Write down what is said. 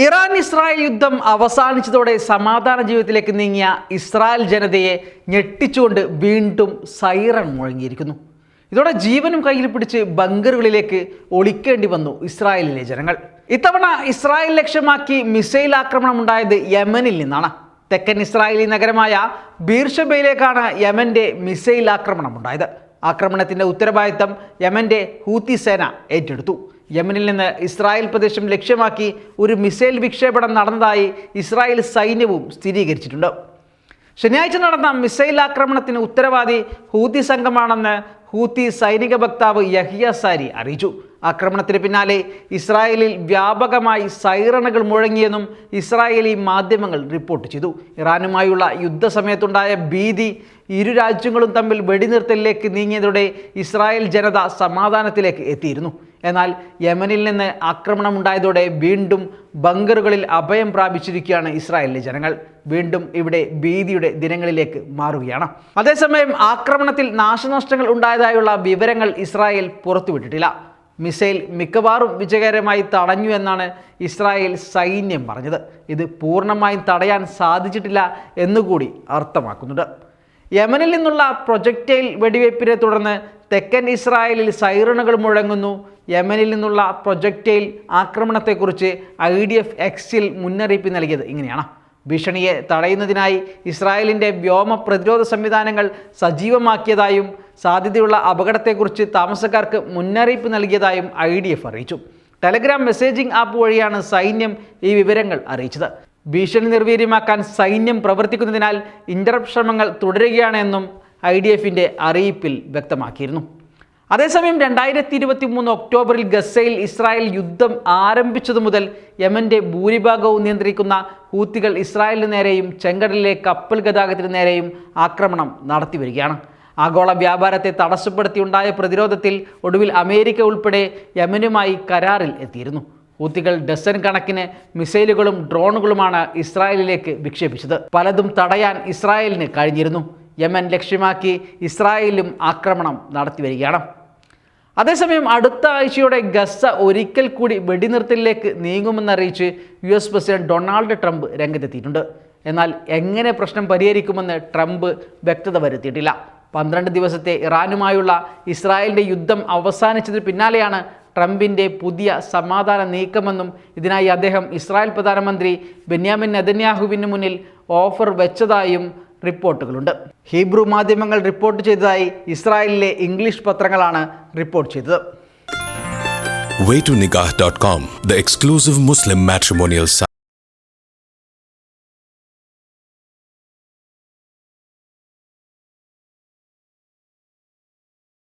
Iran Israel യുദ്ധം അവസാനിച്ചതോടെ സമാധാന ജീവിതത്തിലേക്ക് നീങ്ങിയ ഇസ്രായേൽ ജനതയെ ഞെട്ടിച്ചുകൊണ്ട് വീണ്ടും സൈറൺ മുഴങ്ങിയിരിക്കുന്നു. ഇതോടെ ജീവനും കയ്യിൽ പിടിച്ച് ബങ്കറുകളിലേക്ക് ഒളിക്കേണ്ടി വന്നു ഇസ്രായേലിലെ ജനങ്ങൾ. ഇത്തവണ ഇസ്രായേൽ ലക്ഷ്യമാക്കി മിസൈൽ ആക്രമണം ഉണ്ടായത് യമനിൽ നിന്നാണ്. തെക്കൻ ഇസ്രായേലി നഗരമായ ബീർഷബയിലേക്കാണ് യമന്റെ മിസൈൽ ആക്രമണം ഉണ്ടായത്. ആക്രമണത്തിന്റെ ഉത്തരവാദിത്തം യമന്റെ ഹൂത്തി സേന ഏറ്റെടുത്തു. യമനിൽ നിന്ന് ഇസ്രായേൽ പ്രദേശം ലക്ഷ്യമാക്കി ഒരു മിസൈൽ വിക്ഷേപണം നടന്നതായി ഇസ്രായേൽ സൈന്യവും സ്ഥിരീകരിച്ചിട്ടുണ്ട്. ശനിയാഴ്ച നടന്ന മിസൈൽ ആക്രമണത്തിന് ഉത്തരവാദി ഹൂത്തി സംഘമാണെന്ന് ഹൂത്തി സൈനിക വക്താവ് യഹിയ സാരി അറിയിച്ചു. ആക്രമണത്തിന് പിന്നാലെ ഇസ്രായേലിൽ വ്യാപകമായി സൈറണുകൾ മുഴങ്ങിയെന്നും ഇസ്രായേലി മാധ്യമങ്ങൾ റിപ്പോർട്ട് ചെയ്തു. ഇറാനുമായുള്ള യുദ്ധസമയത്തുണ്ടായ ഭീതി ഇരു രാജ്യങ്ങളും തമ്മിൽ വെടിനിർത്തലിലേക്ക് നീങ്ങിയതോടെ ഇസ്രായേൽ ജനത സമാധാനത്തിലേക്ക് എത്തിയിരുന്നു. എന്നാൽ യമനിൽ നിന്ന് ആക്രമണമുണ്ടായതോടെ വീണ്ടും ബങ്കറുകളിൽ അഭയം പ്രാപിച്ചിരിക്കുകയാണ് ഇസ്രായേലിലെ ജനങ്ങൾ. വീണ്ടും ഇവിടെ ഭീതിയുടെ ദിനങ്ങളിലേക്ക് മാറുകയാണ്. അതേസമയം ആക്രമണത്തിൽ നാശനഷ്ടങ്ങൾ ഉണ്ടായതായുള്ള വിവരങ്ങൾ ഇസ്രായേൽ പുറത്തുവിട്ടിട്ടില്ല. മിസൈൽ മിക്കവാറും വിജയകരമായി തടഞ്ഞു എന്നാണ് ഇസ്രായേൽ സൈന്യം പറഞ്ഞത്. ഇത് പൂർണ്ണമായും തടയാൻ സാധിച്ചിട്ടില്ല എന്നുകൂടി അർത്ഥമാക്കുന്നുണ്ട്. യമനിൽ നിന്നുള്ള പ്രൊജക്റ്റൈൽ വെടിവയ്പ്പിനെ തുടർന്ന് തെക്കൻ ഇസ്രായേലിൽ സൈറണുകൾ മുഴങ്ങുന്നു. യമനിൽ നിന്നുള്ള പ്രൊജക്റ്റൈൽ ആക്രമണത്തെക്കുറിച്ച് IDF Xൽ മുന്നറിയിപ്പ് നൽകിയത് ഇങ്ങനെയാണ്: ഭീഷണിയെ തടയുന്നതിനായി ഇസ്രായേലിൻ്റെ വ്യോമ പ്രതിരോധ സംവിധാനങ്ങൾ സജീവമാക്കിയതായും സാധ്യതയുള്ള അപകടത്തെക്കുറിച്ച് താമസക്കാർക്ക് മുന്നറിയിപ്പ് നൽകിയതായും IDF അറിയിച്ചു. ടെലഗ്രാം മെസ്സേജിംഗ് ആപ്പ് വഴിയാണ് സൈന്യം ഈ വിവരങ്ങൾ അറിയിച്ചത്. ഭീഷണി നിർവീര്യമാക്കാൻ സൈന്യം പ്രവർത്തിക്കുന്നതിനാൽ ഇന്റർപ്റ്റ് ശ്രമങ്ങൾ തുടരുകയാണ് എന്നും IDFന്റെ അറിയിപ്പിൽ വ്യക്തമാക്കിയിരുന്നു. അതേസമയം 2023 ഒക്ടോബറിൽ ഗസയിൽ ഇസ്രായേൽ യുദ്ധം ആരംഭിച്ചതു മുതൽ യമന്റെ ഭൂരിഭാഗവും നിയന്ത്രിക്കുന്ന ഹൂത്തികൾ ഇസ്രായേലിന് നേരെയും ചെങ്കടലിലെ കപ്പൽ ഗതാഗതത്തിന് നേരെയും ആക്രമണം നടത്തി വരികയാണ്. ആഗോള വ്യാപാരത്തെ തടസ്സപ്പെടുത്തിയുണ്ടായ പ്രതിരോധത്തിൽ ഒടുവിൽ അമേരിക്ക ഉൾപ്പെടെ യമനുമായി കരാറിൽ എത്തിയിരുന്നു. ഹൂത്തികൾ ഡസൻ കണക്കിന് മിസൈലുകളും ഡ്രോണുകളുമാണ് ഇസ്രായേലിലേക്ക് വിക്ഷേപിച്ചത്. പലതും തടയാൻ ഇസ്രായേലിന് കഴിഞ്ഞിരുന്നു. യമൻ ലക്ഷ്യമാക്കി ഇസ്രായേലും ആക്രമണം നടത്തി വരികയാണ്. അതേസമയം അടുത്ത ആഴ്ചയോടെ ഗസ ഒരിക്കൽ കൂടി വെടിനിർത്തലിലേക്ക് നീങ്ങുമെന്നറിയിച്ച് US പ്രസിഡന്റ് ഡൊണാൾഡ് ട്രംപ് രംഗത്തെത്തിയിട്ടുണ്ട്. എന്നാൽ എങ്ങനെ പ്രശ്നം പരിഹരിക്കുമെന്ന് ട്രംപ് വ്യക്തത വരുത്തിയിട്ടില്ല. 12 ദിവസത്തെ ഇറാനുമായുള്ള ഇസ്രായേലിൻ്റെ യുദ്ധം അവസാനിച്ചതിന് പിന്നാലെയാണ് ട്രംപിൻ്റെ പുതിയ സമാധാന നീക്കമെന്നും ഇതിനായി അദ്ദേഹം ഇസ്രായേൽ പ്രധാനമന്ത്രി ബെന്യാമിൻ നെതന്യാഹുവിന് മുന്നിൽ ഓഫർ വെച്ചതായും റിപ്പോർട്ടുകളുണ്ട്. ഹീബ്രു മാധ്യമങ്ങൾ റിപ്പോർട്ട് ചെയ്തതായി ഇസ്രായേലിലെ ഇംഗ്ലീഷ് പത്രങ്ങളാണ് റിപ്പോർട്ട് ചെയ്തത്. Way2Nikah.com, the exclusive Muslim matrimonial site.